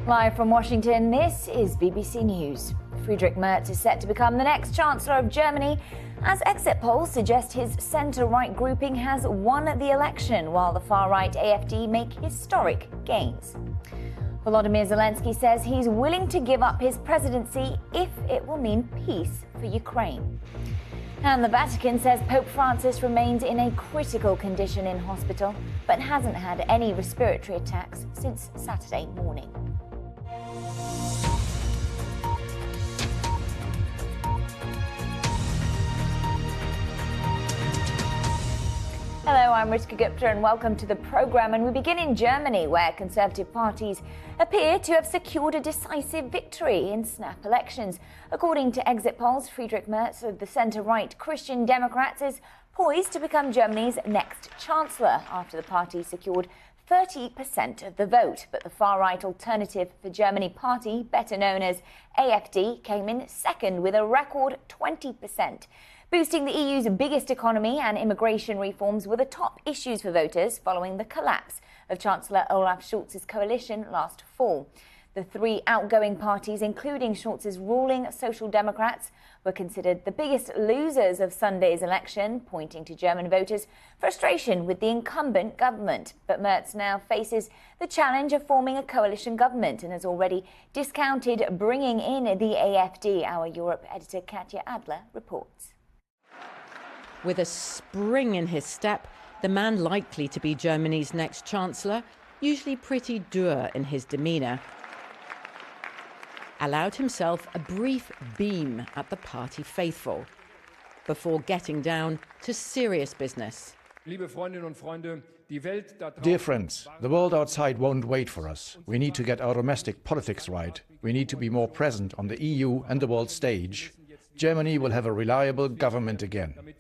Live from Washington, this is BBC News. Friedrich Merz is set to become the next Chancellor of Germany, as exit polls suggest his centre-right grouping has won the election, while the far-right AfD make historic gains. Volodymyr Zelensky says he's willing to give up his presidency if it will mean peace for Ukraine. And the Vatican says Pope Francis remains in a critical condition in hospital, but hasn't had any respiratory attacks since Saturday morning. Hello, I'm Ritika Gupta and welcome to the programme. And we begin in Germany, where Conservative parties appear to have secured a decisive victory in snap elections. According to exit polls, Friedrich Merz of the centre-right Christian Democrats is poised to become Germany's next Chancellor after the party secured 30% of the vote. But the far-right Alternative for Germany party, better known as AfD, came in second with a record 20%. Boosting the EU's biggest economy and immigration reforms were the top issues for voters following the collapse of Chancellor Olaf Scholz's coalition last fall. The three outgoing parties, including Scholz's ruling Social Democrats, were considered the biggest losers of Sunday's election, pointing to German voters' frustration with the incumbent government. But Merz now faces the challenge of forming a coalition government and has already discounted bringing in the AfD. Our Europe editor Katja Adler reports. With a spring in his step, the man likely to be Germany's next Chancellor, usually pretty dour in his demeanour, allowed himself a brief beam at the party faithful before getting down to serious business. Dear friends, the world outside won't wait for us. We need to get our domestic politics right. We need to be more present on the EU and the world stage. Germany will have a reliable government again. Let's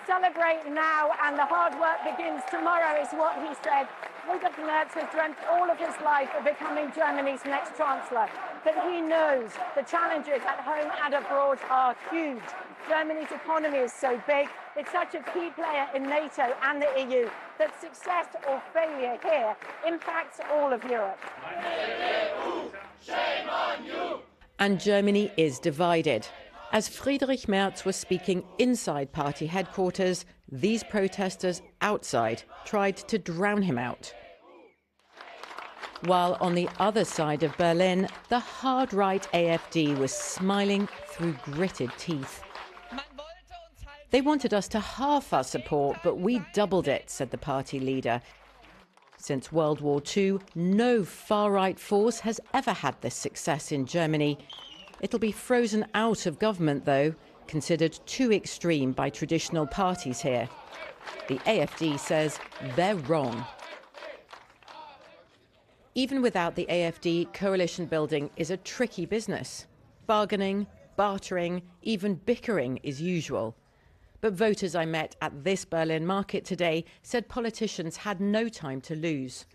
celebrate now, and the hard work begins tomorrow, is what he said. Friedrich Merz has dreamt all of his life of becoming Germany's next Chancellor, but he knows the challenges at home and abroad are huge. Germany's economy is so big, it's such a key player in NATO and the EU, that success or failure here impacts all of Europe. Shame on you! And Germany is divided. As Friedrich Merz was speaking inside party headquarters, these protesters outside tried to drown him out. While on the other side of Berlin, the hard-right AfD was smiling through gritted teeth. They wanted us to halve our support, but we doubled it, said the party leader. Since World War II, no far-right force has ever had this success in Germany. It'll be frozen out of government, though, considered too extreme by traditional parties here. The AfD says they're wrong. Even without the AfD, coalition building is a tricky business. Bargaining, bartering, even bickering is usual. But voters I met at this Berlin market today said politicians had no time to lose.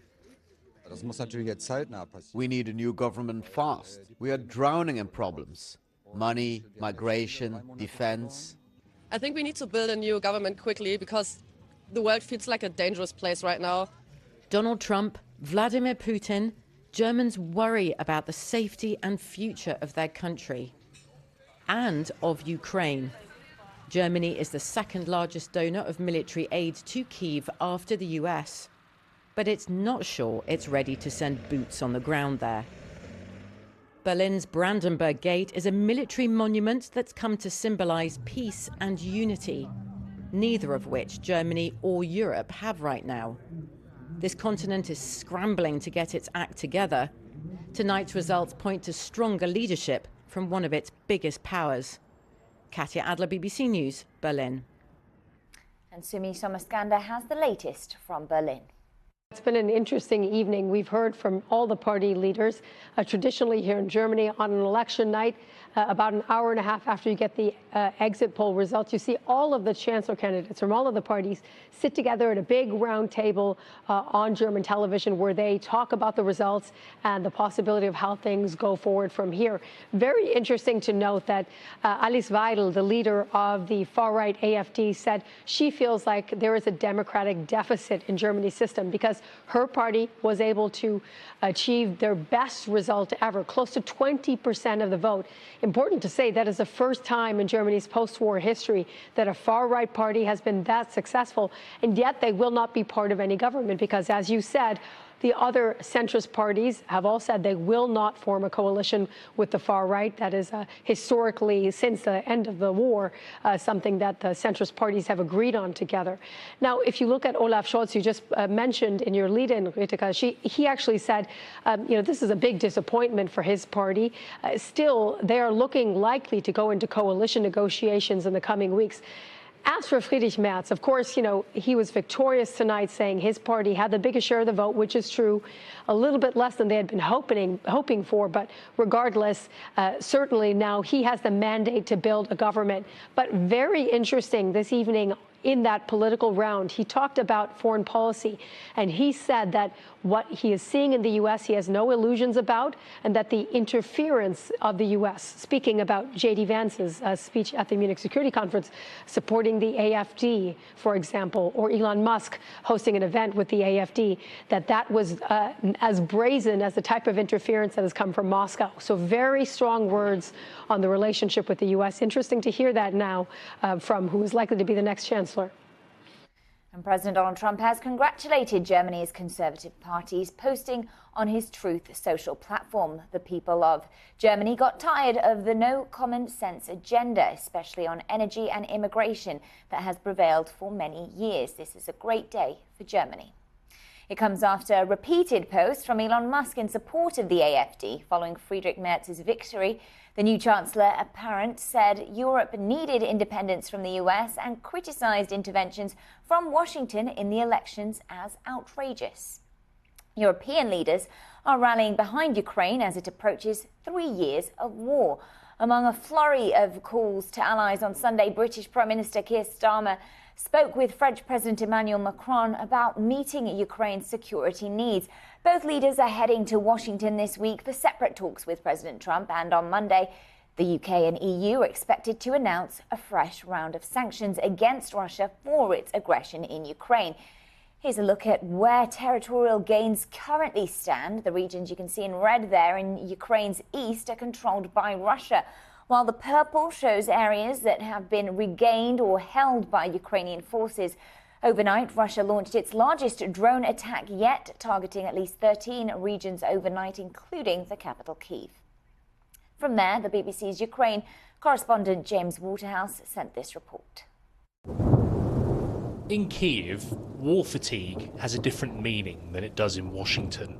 We need a new government fast. We are drowning in problems. Money, migration, defense. I think we need to build a new government quickly because the world feels like a dangerous place right now. Donald Trump, Vladimir Putin, Germans worry about the safety and future of their country and of Ukraine. Germany is the second largest donor of military aid to Kyiv after the US, but it's not sure it's ready to send boots on the ground there. Berlin's Brandenburg Gate is a military monument that's come to symbolize peace and unity, neither of which Germany or Europe have right now. This continent is scrambling to get its act together. Tonight's results point to stronger leadership from one of its biggest powers. Katja Adler, BBC News, Berlin. And Sumi Somaskanda has the latest from Berlin. It's been an interesting evening. We've heard from all the party leaders. Traditionally here in Germany on an election night, about an hour and a half after you get the exit poll results, you see all of the chancellor candidates from all of the parties sit together at a big round table on German television where they talk about the results and the possibility of how things go forward from here. Very interesting to note that Alice Weidel, the leader of the far-right AfD, said she feels like there is a democratic deficit in Germany's system because her party was able to achieve their best result ever, close to 20% of the vote. Important to say that is the first time in Germany's post-war history that a far-right party has been that successful, and yet they will not be part of any government because, as you said, the other centrist parties have all said they will not form a coalition with the far right. That is historically, since the end of the war, something that the centrist parties have agreed on together. Now, if you look at Olaf Scholz, you just mentioned in your lead-in, Ritika, he actually said, this is a big disappointment for his party. Still, they are looking likely to go into coalition negotiations in the coming weeks. As for Friedrich Merz, of course, he was victorious tonight, saying his party had the biggest share of the vote, which is true, a little bit less than they had been hoping for. But regardless, certainly now he has the mandate to build a government. But very interesting this evening in that political round, he talked about foreign policy, and he said that what he is seeing in the U.S. he has no illusions about, and that the interference of the U.S., speaking about J.D. Vance's speech at the Munich Security Conference, supporting the AfD, for example, or Elon Musk hosting an event with the AfD, that was as brazen as the type of interference that has come from Moscow. So very strong words on the relationship with the U.S. Interesting to hear that now from who is likely to be the next chancellor. And President Donald Trump has congratulated Germany's Conservative parties, posting on his Truth social platform. The people of Germany got tired of the no common sense agenda, especially on energy and immigration, that has prevailed for many years. This is a great day for Germany. It comes after repeated posts from Elon Musk in support of the AfD following Friedrich Merz's victory. The new chancellor apparent said Europe needed independence from the US and criticized interventions from Washington in the elections as outrageous. European leaders are rallying behind Ukraine as it approaches 3 years of war. Among a flurry of calls to allies on Sunday, British Prime Minister Keir Starmer spoke with French President Emmanuel Macron about meeting Ukraine's security needs. Both leaders are heading to Washington this week for separate talks with President Trump, and on Monday, the UK and EU are expected to announce a fresh round of sanctions against Russia for its aggression in Ukraine. Here's a look at where territorial gains currently stand. The regions you can see in red there in Ukraine's east are controlled by Russia, while the purple shows areas that have been regained or held by Ukrainian forces. Overnight, Russia launched its largest drone attack yet, targeting at least 13 regions overnight, including the capital, Kyiv. From there, the BBC's Ukraine correspondent James Waterhouse sent this report. In Kyiv, war fatigue has a different meaning than it does in Washington.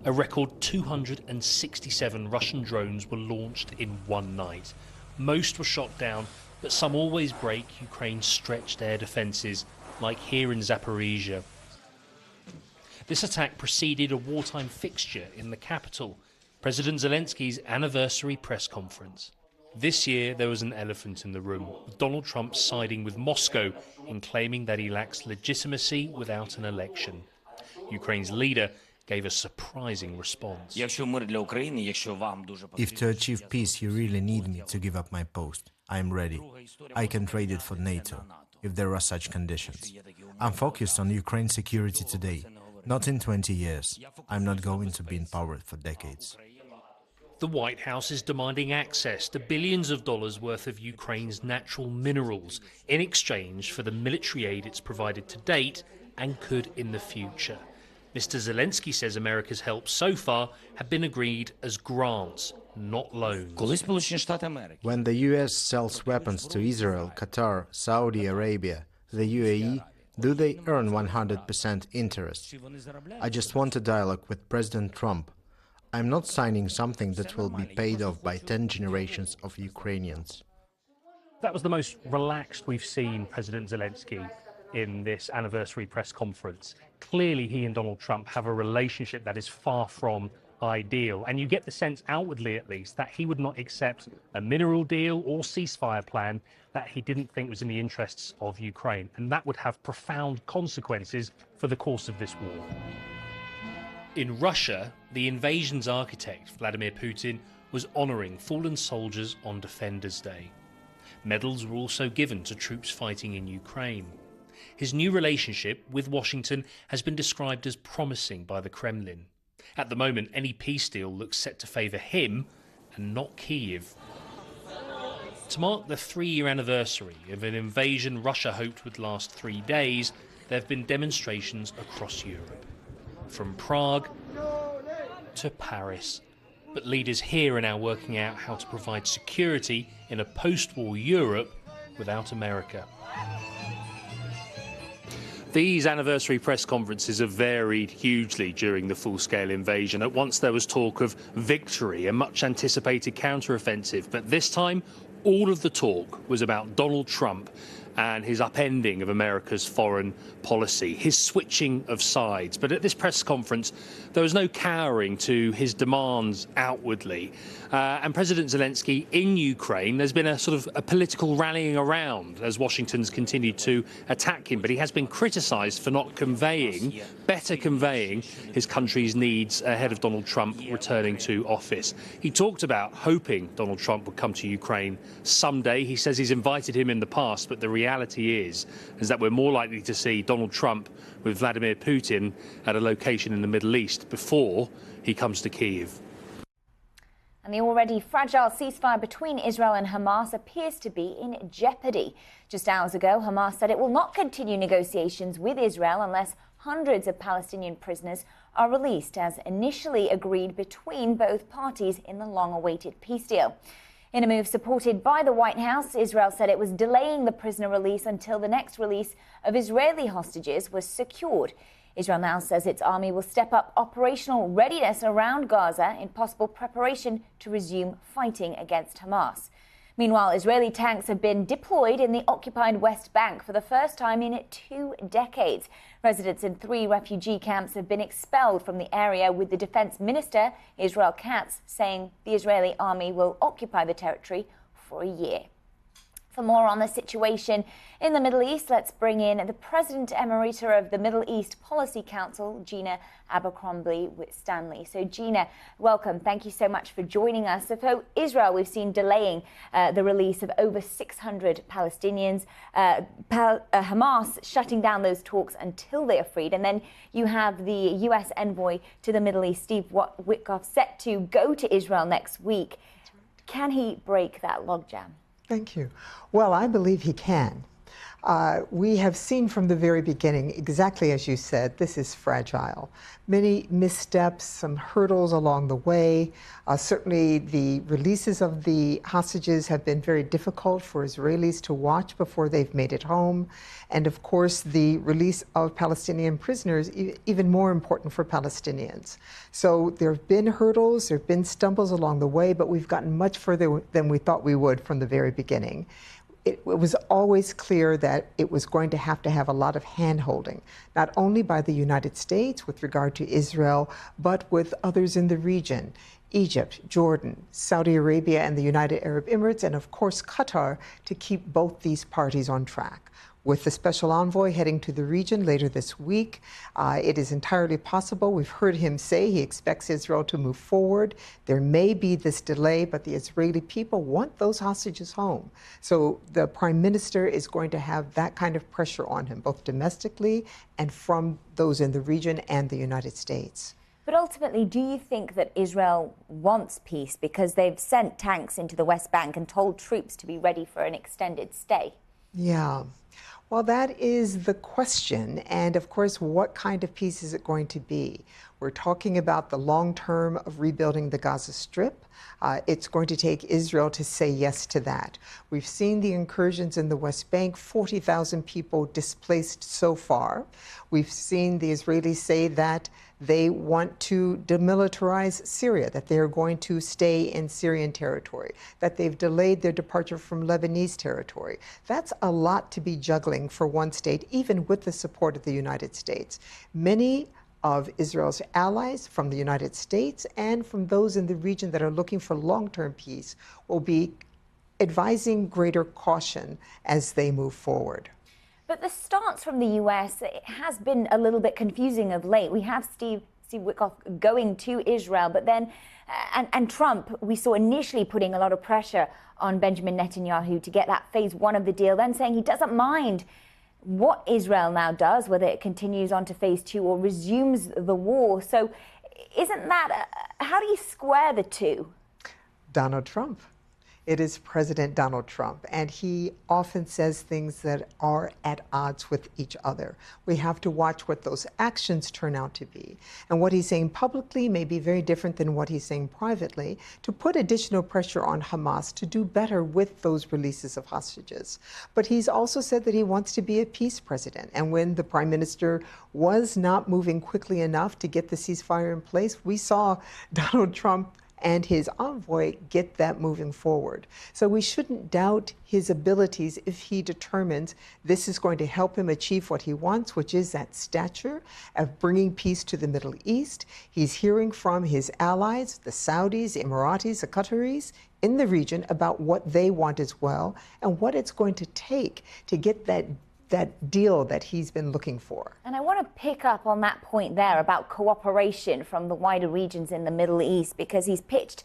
A record 267 Russian drones were launched in one night. Most were shot down, but some always break Ukraine's stretched air defences, like here in Zaporizhia. This attack preceded a wartime fixture in the capital, President Zelensky's anniversary press conference. This year there was an elephant in the room, with Donald Trump siding with Moscow in claiming that he lacks legitimacy without an election. Ukraine's leader gave a surprising response. If to achieve peace you really need me to give up my post, I am ready. I can trade it for NATO, if there are such conditions. I'm focused on Ukraine's security today, not in 20 years. I'm not going to be in power for decades. The White House is demanding access to billions of dollars worth of Ukraine's natural minerals in exchange for the military aid it's provided to date and could in the future. Mr. Zelensky says America's help so far have been agreed as grants, not loans. When the US sells weapons to Israel, Qatar, Saudi Arabia, the UAE, do they earn 100% interest? I just want a dialogue with President Trump. I'm not signing something that will be paid off by 10 generations of Ukrainians. That was the most relaxed we've seen President Zelensky in this anniversary press conference. Clearly, he and Donald Trump have a relationship that is far from ideal. And you get the sense, outwardly at least, that he would not accept a mineral deal or ceasefire plan that he didn't think was in the interests of Ukraine. And that would have profound consequences for the course of this war. In Russia, the invasion's architect, Vladimir Putin, was honouring fallen soldiers on Defenders Day. Medals were also given to troops fighting in Ukraine. His new relationship with Washington has been described as promising by the Kremlin. At the moment, any peace deal looks set to favour him and not Kyiv. To mark the 3-year anniversary of an invasion Russia hoped would last 3 days, there have been demonstrations across Europe, from Prague to Paris. But leaders here are now working out how to provide security in a post-war Europe without America. These anniversary press conferences have varied hugely during the full-scale invasion. At once there was talk of victory, a much-anticipated counter-offensive, but this time all of the talk was about Donald Trump and his upending of America's foreign policy, his switching of sides. But at this press conference, there was no cowering to his demands outwardly. And President Zelensky in Ukraine, there's been a sort of a political rallying around as Washington's continued to attack him. But he has been criticised for not better conveying his country's needs ahead of Donald Trump returning to office. He talked about hoping Donald Trump would come to Ukraine someday. He says he's invited him in the past, but the reality is that we're more likely to see Donald Trump with Vladimir Putin at a location in the Middle East before he comes to Kyiv. And the already fragile ceasefire between Israel and Hamas appears to be in jeopardy. Just hours ago, Hamas said it will not continue negotiations with Israel unless hundreds of Palestinian prisoners are released, as initially agreed between both parties in the long-awaited peace deal. In a move supported by the White House, Israel said it was delaying the prisoner release until the next release of Israeli hostages was secured. Israel now says its army will step up operational readiness around Gaza in possible preparation to resume fighting against Hamas. Meanwhile, Israeli tanks have been deployed in the occupied West Bank for the first time in 2 decades. Residents in 3 refugee camps have been expelled from the area, with the defense minister, Israel Katz, saying the Israeli army will occupy the territory for a year. For more on the situation in the Middle East, let's bring in the President Emerita of the Middle East Policy Council, Gina Abercrombie-Stanley. So, Gina, welcome. Thank you so much for joining us. So, for Israel, we've seen delaying the release of over 600 Palestinians, Hamas shutting down those talks until they are freed. And then you have the U.S. envoy to the Middle East, Steve Witkoff, set to go to Israel next week. Can he break that logjam? Thank you. Well, I believe he can. We have seen from the very beginning, exactly as you said, this is fragile. Many missteps, some hurdles along the way. Certainly the releases of the hostages have been very difficult for Israelis to watch before they've made it home. And of course, the release of Palestinian prisoners, even more important for Palestinians. So there have been hurdles, there have been stumbles along the way, but we've gotten much further than we thought we would from the very beginning. It was always clear that it was going to have a lot of hand-holding, not only by the United States with regard to Israel, but with others in the region, Egypt, Jordan, Saudi Arabia, and the United Arab Emirates, and of course Qatar, to keep both these parties on track. With the special envoy heading to the region later this week, it is entirely possible. We've heard him say he expects Israel to move forward. There may be this delay, but the Israeli people want those hostages home. So the prime minister is going to have that kind of pressure on him, both domestically and from those in the region and the United States. But ultimately, do you think that Israel wants peace because they've sent tanks into the West Bank and told troops to be ready for an extended stay? Yeah. Well, that is the question. And of course, what kind of peace is it going to be? We're talking about the long term of rebuilding the Gaza Strip. It's going to take Israel to say yes to that. We've seen the incursions in the West Bank, 40,000 people displaced so far. We've seen the Israelis say that they want to demilitarize Syria, that they're going to stay in Syrian territory, that they've delayed their departure from Lebanese territory. That's a lot to be juggling for one state, even with the support of the United States. Many of Israel's allies, from the United States, and from those in the region that are looking for long-term peace, will be advising greater caution as they move forward. But the stance from the US, it has been a little bit confusing of late. We have Steve Witkoff going to Israel, but then, and Trump, we saw initially putting a lot of pressure on Benjamin Netanyahu to get that phase one of the deal, then saying he doesn't mind what Israel now does, whether it continues on to phase two or resumes the war. So isn't that, how do you square the two? Donald Trump. It is President Donald Trump, and he often says things that are at odds with each other. We have to watch what those actions turn out to be. And what he's saying publicly may be very different than what he's saying privately, to put additional pressure on Hamas to do better with those releases of hostages. But he's also said that he wants to be a peace president. And when the prime minister was not moving quickly enough to get the ceasefire in place, we saw Donald Trump and his envoy get that moving forward. So we shouldn't doubt his abilities if he determines this is going to help him achieve what he wants, which is that stature of bringing peace to the Middle East. He's hearing from his allies, the Saudis, the Emiratis, the Qataris in the region about what they want as well and what it's going to take to get that deal that he's been looking for. And I want to pick up on that point there about cooperation from the wider regions in the Middle East, because he's pitched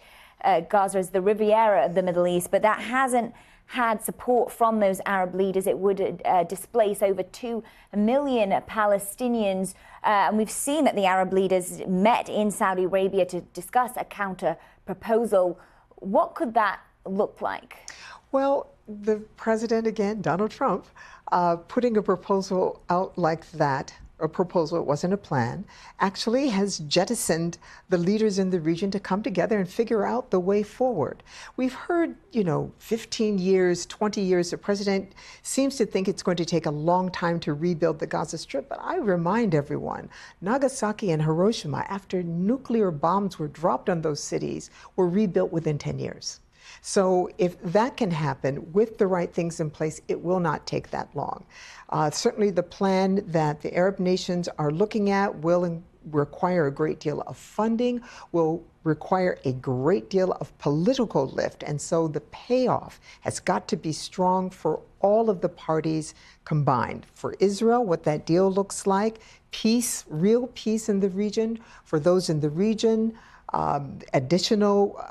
Gaza as the Riviera of the Middle East, but that hasn't had support from those Arab leaders. It would displace over 2 million Palestinians. And we've seen that the Arab leaders met in Saudi Arabia to discuss a counter proposal. What could that look like? Well, the president, again, Donald Trump, putting a proposal out like that, a proposal, it wasn't a plan, actually has jettisoned the leaders in the region to come together and figure out the way forward. We've heard, 15 years, 20 years, the president seems to think it's going to take a long time to rebuild the Gaza Strip, but I remind everyone, Nagasaki and Hiroshima, after nuclear bombs were dropped on those cities, were rebuilt within 10 years. So if that can happen with the right things in place, it will not take that long. Certainly the plan that the Arab nations are looking at will require a great deal of funding, will require a great deal of political lift. And so the payoff has got to be strong for all of the parties combined. For Israel, what that deal looks like, peace, real peace in the region, for those in the region, additional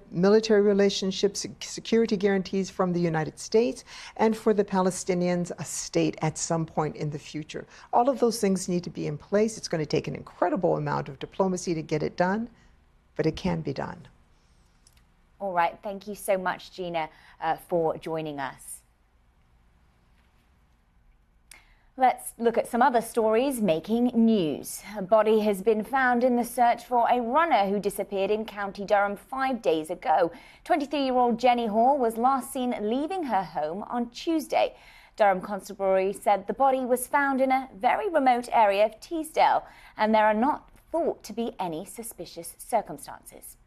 military relationships, security guarantees from the United States, and for the Palestinians, a state at some point in the future. All of those things need to be in place. It's going to take an incredible amount of diplomacy to get it done, but it can be done. All right. Thank you so much, Gina, for joining us. Let's look at some other stories making news. A body has been found in the search for a runner who disappeared in County Durham 5 days ago. 23-year-old Jenny Hall was last seen leaving her home on Tuesday. Durham Constabulary said the body was found in a very remote area of Teesdale, and there are not thought to be any suspicious circumstances.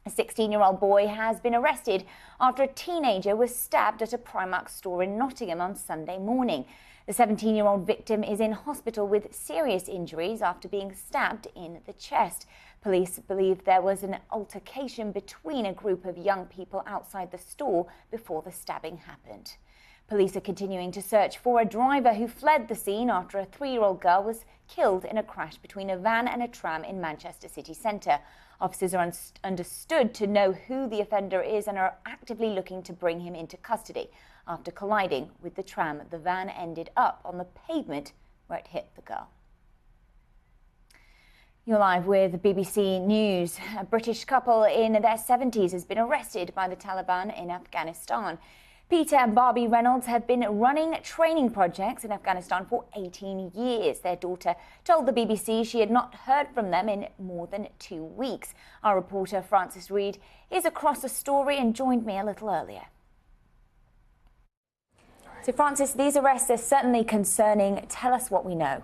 A 16-year-old boy has been arrested after a teenager was stabbed at a Primark store in Nottingham on Sunday morning. The 17-year-old victim is in hospital with serious injuries after being stabbed in the chest. Police believe there was an altercation between a group of young people outside the store before the stabbing happened. Police are continuing to search for a driver who fled the scene after a 3-year-old girl was killed in a crash between a van and a tram in Manchester city centre. Officers are understood to know who the offender is and are actively looking to bring him into custody. After colliding with the tram, the van ended up on the pavement where it hit the girl. You're live with BBC News. A British couple in their 70s has been arrested by the Taliban in Afghanistan. Peter and Barbie Reynolds have been running training projects in Afghanistan for 18 years. Their daughter told the BBC she had not heard from them in more than 2 weeks. Our reporter Francis Reid is across the story and joined me a little earlier. So Francis, these arrests are certainly concerning. Tell us what we know.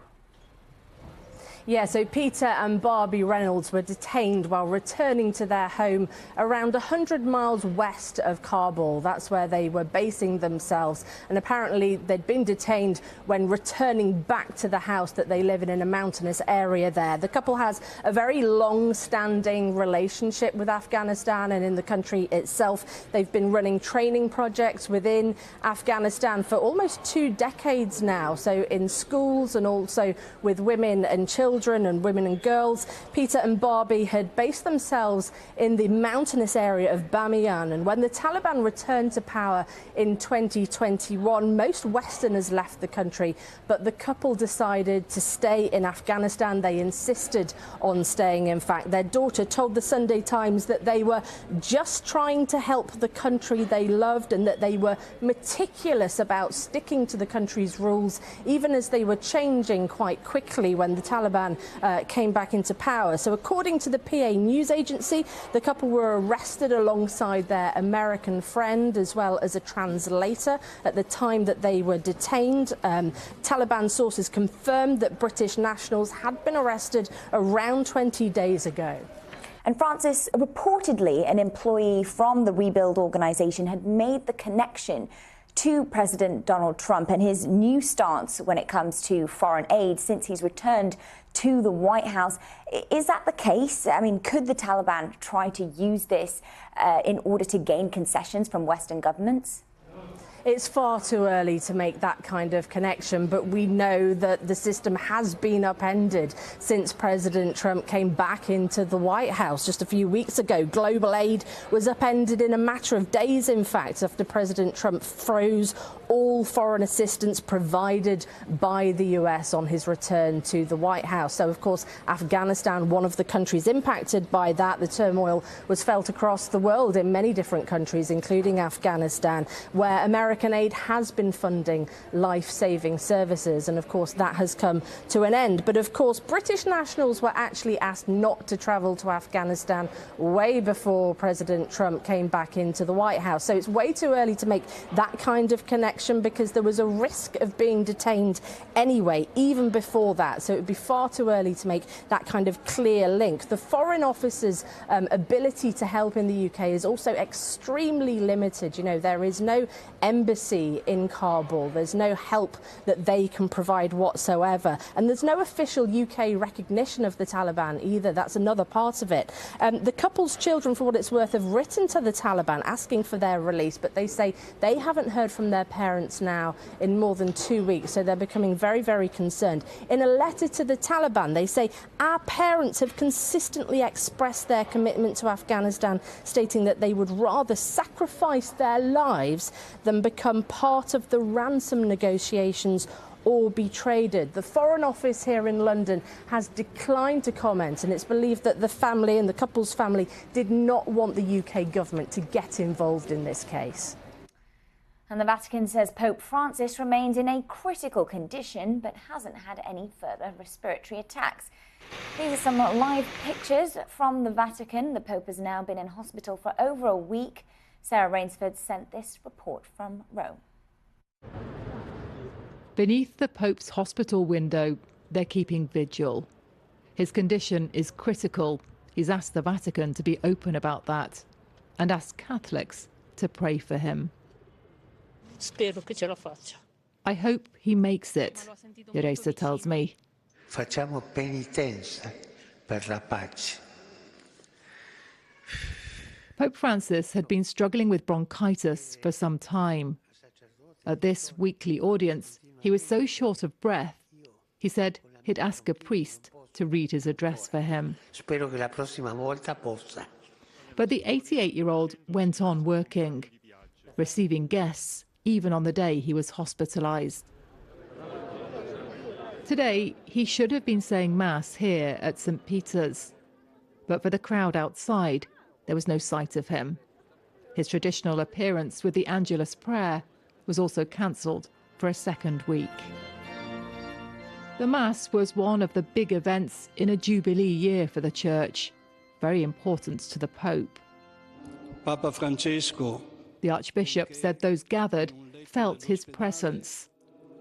Yeah, so Peter and Barbie Reynolds were detained while returning to their home around 100 miles west of Kabul. That's where they were basing themselves. And apparently they'd been detained when returning back to the house that they live in a mountainous area there. The couple has a very long-standing relationship with Afghanistan and in the country itself. They've been running training projects within Afghanistan for almost 2 decades now, so in schools and also with women and children and women and girls. Peter and Barbie had based themselves in the mountainous area of Bamiyan, and when the Taliban returned to power in 2021, most Westerners left the country, but the couple decided to stay in Afghanistan. They insisted on staying, in fact. Their daughter told the Sunday Times that they were just trying to help the country they loved and that they were meticulous about sticking to the country's rules, even as they were changing quite quickly when the Taliban came back into power. So according to the PA news agency, the couple were arrested alongside their American friend as well as a translator at the time that they were detained. Taliban sources confirmed that British nationals had been arrested around 20 days ago. And Francis, reportedly an employee from the Rebuild organisation had made the connection to President Donald Trump and his new stance when it comes to foreign aid since he's returned to the White House. Is that the case? I mean, could the Taliban try to use this in order to gain concessions from Western governments? It's far too early to make that kind of connection, but we know that the system has been upended since President Trump came back into the White House just a few weeks ago. Global aid was upended in a matter of days, in fact, after President Trump froze all foreign assistance provided by the US on his return to the White House. So, of course, Afghanistan, one of the countries impacted by that. The turmoil was felt across the world in many different countries, including Afghanistan, where American aid has been funding life-saving services, and of course that has come to an end. But of course British nationals were actually asked not to travel to Afghanistan way before President Trump came back into the White House. So it's way too early to make that kind of connection because there was a risk of being detained anyway, even before that. So it would be far too early to make that kind of clear link. The Foreign Office's ability to help in the UK is also extremely limited. You know, there is no embassy in Kabul. There's no help that they can provide whatsoever. And there's no official UK recognition of the Taliban either. That's another part of it. The couple's children, for what it's worth, have written to the Taliban asking for their release, but they say they haven't heard from their parents now in more than 2 weeks. So they're becoming very, very concerned. In a letter to the Taliban, they say, our parents have consistently expressed their commitment to Afghanistan, stating that they would rather sacrifice their lives than become part of the ransom negotiations or be traded. The Foreign Office here in London has declined to comment, and it's believed that the family and the couple's family did not want the UK government to get involved in this case. And the Vatican says Pope Francis remains in a critical condition but hasn't had any further respiratory attacks. These are some live pictures from the Vatican. The Pope has now been in hospital for over a week. Sarah Rainsford sent this report from Rome. Beneath the Pope's hospital window, they're keeping vigil. His condition is critical. He's asked the Vatican to be open about that and asked Catholics to pray for him. I hope he makes it, Teresa tells me. Facciamo penitenza per la pace. Pope Francis had been struggling with bronchitis for some time. At this weekly audience, he was so short of breath, he said he'd ask a priest to read his address for him. Spero che la prossima volta possa. But the 88-year-old went on working, receiving guests even on the day he was hospitalized. Today, he should have been saying Mass here at St. Peter's. But for the crowd outside, there was no sight of him. His traditional appearance with the Angelus prayer was also cancelled for a second week. The Mass was one of the big events in a Jubilee year for the Church, very important to the Pope. Papa Francesco. The Archbishop said those gathered felt his presence.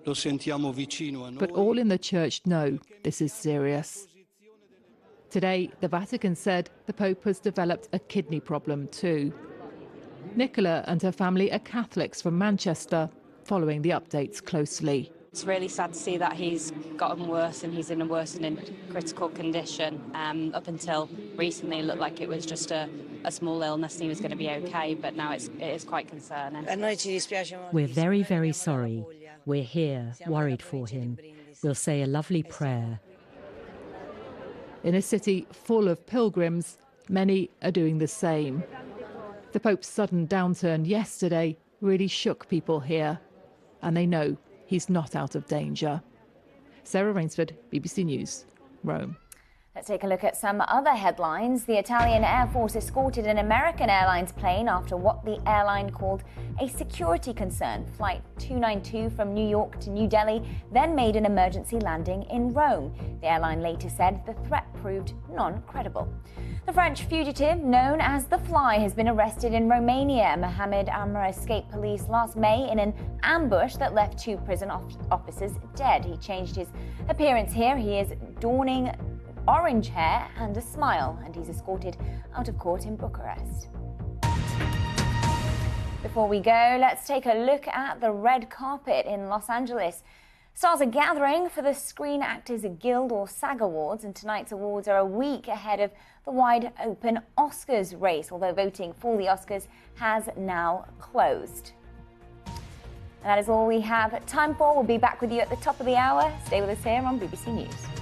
Lo sentiamo vicino a noi. But all in the Church know this is serious. Today, the Vatican said the Pope has developed a kidney problem too. Nicola and her family are Catholics from Manchester, following the updates closely. It's really sad to see that he's gotten worse and he's in a worsening critical condition. Up until recently, it looked like it was just a small illness and he was going to be okay, but now it is quite concerning. We're very, very sorry. We're here, worried for him. We'll say a lovely prayer. In a city full of pilgrims, many are doing the same. The Pope's sudden downturn yesterday really shook people here, and they know he's not out of danger. Sarah Rainsford, BBC News, Rome. Let's take a look at some other headlines. The Italian Air Force escorted an American Airlines plane after what the airline called a security concern. Flight 292 from New York to New Delhi then made an emergency landing in Rome. The airline later said the threat proved non-credible. The French fugitive known as The Fly has been arrested in Romania. Mohamed Amr escaped police last May in an ambush that left 2 prison officers dead. He changed his appearance here. He is donning orange hair and a smile, and he's escorted out of court in Bucharest. Before we go, let's take a look at the red carpet in Los Angeles. Stars are gathering for the Screen Actors Guild or SAG Awards, and tonight's awards are a week ahead of the wide open Oscars race, although voting for the Oscars has now closed. And that is all we have time for. We'll be back with you at the top of the hour. Stay with us here on BBC News.